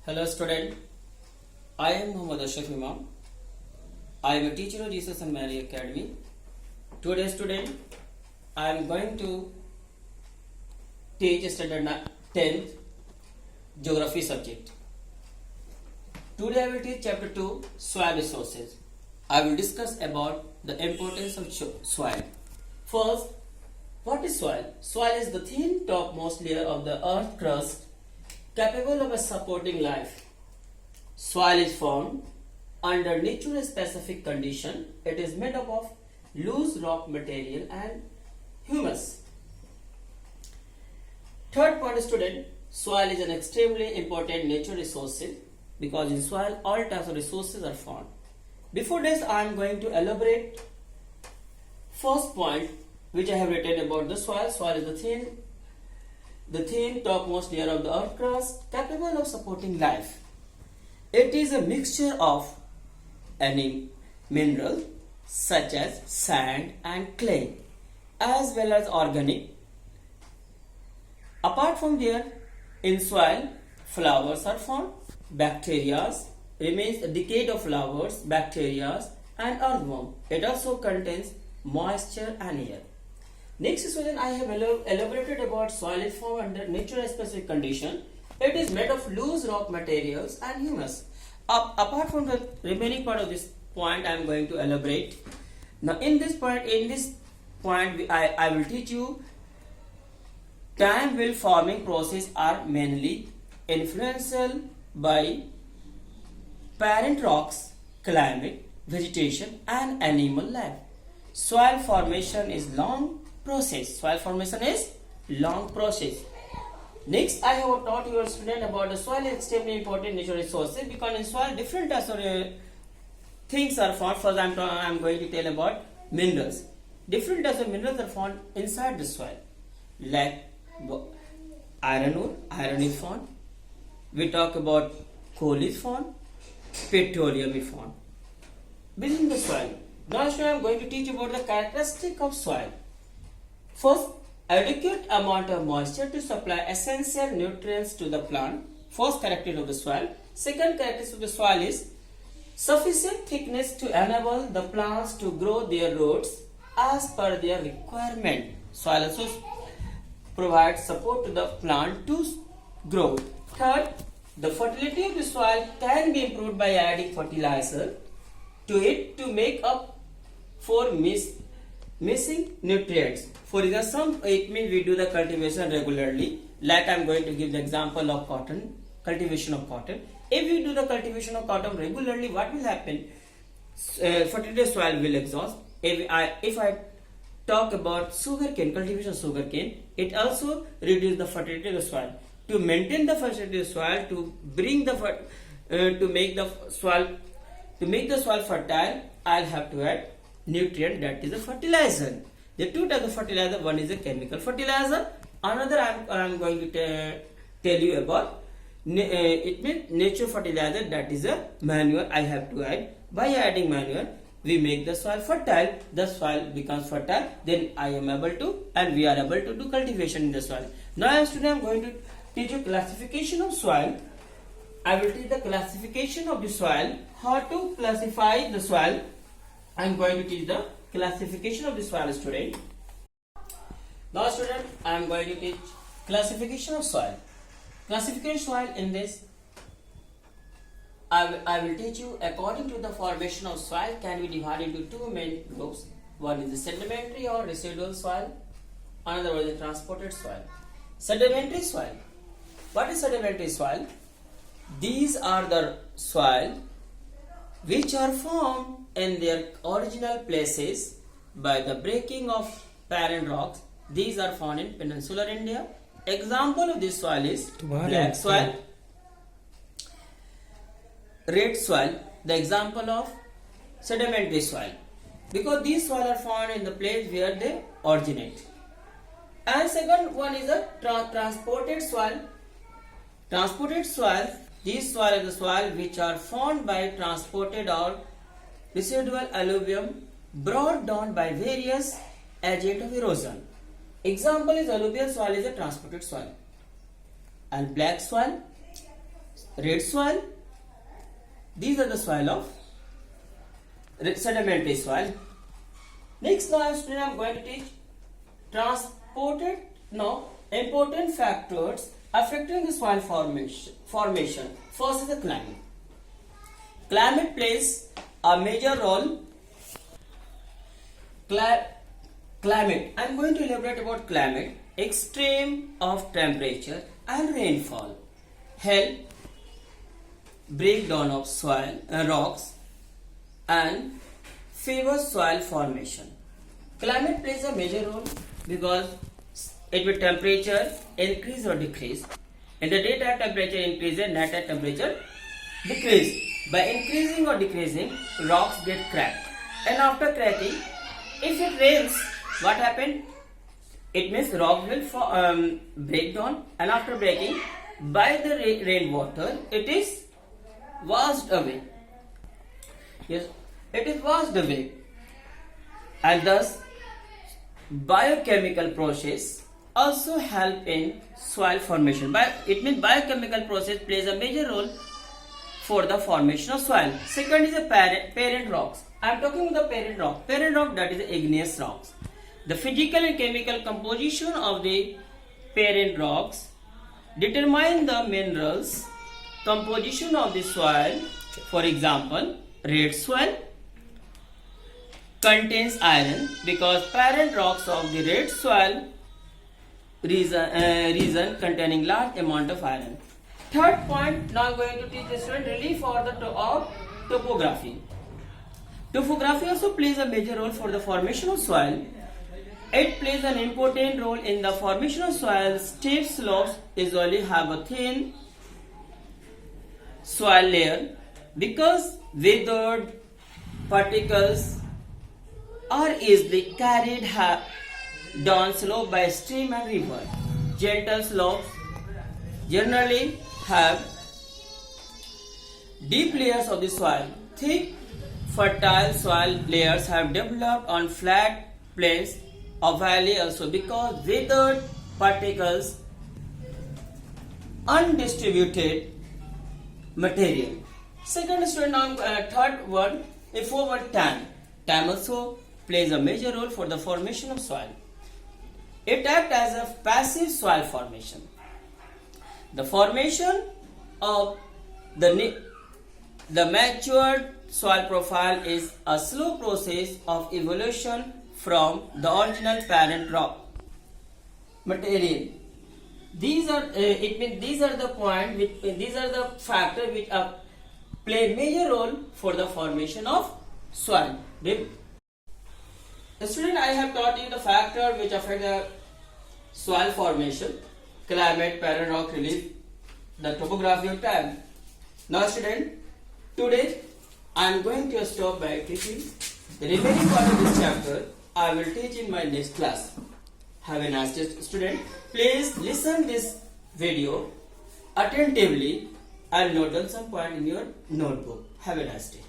Hello student, I am Muhammad Ashraf Imam. I am a teacher of Jesus and Mary Academy. Today student, I am going to teach standard 10th geography subject. Today I will teach chapter 2 soil resources. I will discuss about the importance of soil. First, what is soil? Soil is the thin topmost layer of the earth crust capable of supporting life. Soil is formed under nature specific condition. It is made up of loose rock material and humus. Third point student, soil is an extremely important nature resource because in soil all types of resources are found. Before this I am going to elaborate first point which I have written about the soil. Soil is the thin topmost layer of the earth crust capable of supporting life. It is a mixture of any mineral such as sand and clay as well as organic. Apart from there, in soil flowers are found, bacteria, remains a decade of flowers, bacteria and earthworm. It also contains moisture and air. Next student, I have elaborated about soil is formed under nature specific condition. It is made of loose rock materials and humus. Apart from the remaining part of this point, I am going to elaborate. Now in this point, I will teach you time will forming process are mainly influential by parent rocks, climate, vegetation and animal life. Soil formation is long process. Soil formation is long process. Next, I have taught your student about the soil is extremely important natural resources because in soil different types of things are found. First, I am going to tell about minerals. Different types of minerals are found inside the soil, like iron ore. Iron is found. We talk about coal is found. Petroleum is found within the soil. Now, I am going to teach about the characteristic of soil. First, adequate amount of moisture to supply essential nutrients to the plant. First characteristic of the soil. Second characteristic of the soil is sufficient thickness to enable the plants to grow their roots as per their requirement. Soil also provides support to the plant to grow. Third, the fertility of the soil can be improved by adding fertilizer to it to make up for missing nutrients. For example, it means we do the cultivation regularly. Like I am going to give the example of cotton, cultivation of cotton. If you do the cultivation of cotton regularly, what will happen? Fertile soil will exhaust. If I talk about sugarcane, cultivation of sugarcane, it also reduces the fertility of the soil. To maintain the fertility of the soil, to bring the to make the soil fertile, I'll have to add nutrient, that is a fertilizer. The two types of fertilizer, one is a chemical fertilizer, another I am going to tell you about it means nature fertilizer, that is a manure I have to add. By adding manure, we make the soil fertile, the soil becomes fertile, then I am able to and we are able to do cultivation in the soil. Now today I am going to teach you classification of soil. I will teach the classification of the soil, how to classify the soil. I am going to teach the classification of the soil student. Now student, I am going to teach classification of soil. Classification of soil in this, I will teach you according to the formation of soil can be divided into two main groups. One is the sedimentary or residual soil, another one is the transported soil. Sedimentary soil. What is sedimentary soil? These are the soil which are formed in their original places by the breaking of parent rocks. These are found in peninsular India. Example of this soil is black soil, red soil, the example of sedimentary soil, because these soil are found in the place where they originate. And second one is a transported soil. Transported soil, these soil are the soil which are formed by transported or residual alluvium brought down by various agents of erosion. Example is alluvial soil is a transported soil. And black soil, red soil. These are the soil of sedimentary soil. Next, now student, I am going to teach important factors affecting the soil formation. First is the climate. Climate plays a major role. Climate. I am going to elaborate about climate. Extreme of temperature and rainfall help breakdown of soil rocks and favor soil formation. Climate plays a major role because it will temperature increase or decrease. In the daytime temperature increases, nighttime temperature decrease. By increasing or decreasing, rocks get cracked. And after cracking, if it rains, what happened? It means rock will break down, and after breaking, by the rainwater, it is washed away. Yes, it is washed away, and thus biochemical process also help in soil formation. It means biochemical process plays a major role for the formation of soil. Second is the parent rocks. I am talking about the parent rock. Parent rock, that is the igneous rocks. The physical and chemical composition of the parent rocks determine the minerals composition of the soil. For example, red soil contains iron because parent rocks of the red soil region containing large amount of iron. Third point, now I am going to teach the student relief or the topography. Topography also plays a major role for the formation of soil. It plays an important role in the formation of soil. Steep slopes usually have a thin soil layer because weathered particles are easily carried down slope by stream and river. Gentle slopes generally have deep layers of the soil. Thick, fertile soil layers have developed on flat plains of valley also because weathered particles undistributed material. Second student, third one, a forward time. Time also plays a major role for the formation of soil. It acts as a passive soil formation. The formation of the matured soil profile is a slow process of evolution from the original parent rock material. These are the factors which play major role for the formation of soil. Student, I have taught you the factor which affect the soil formation: climate, parent rock relief, the topography of time. Now student, today I am going to stop by teaching the remaining part of this chapter. I will teach in my next class. Have a nice day, student. Please listen this video attentively and note down some point in your notebook. Have a nice day.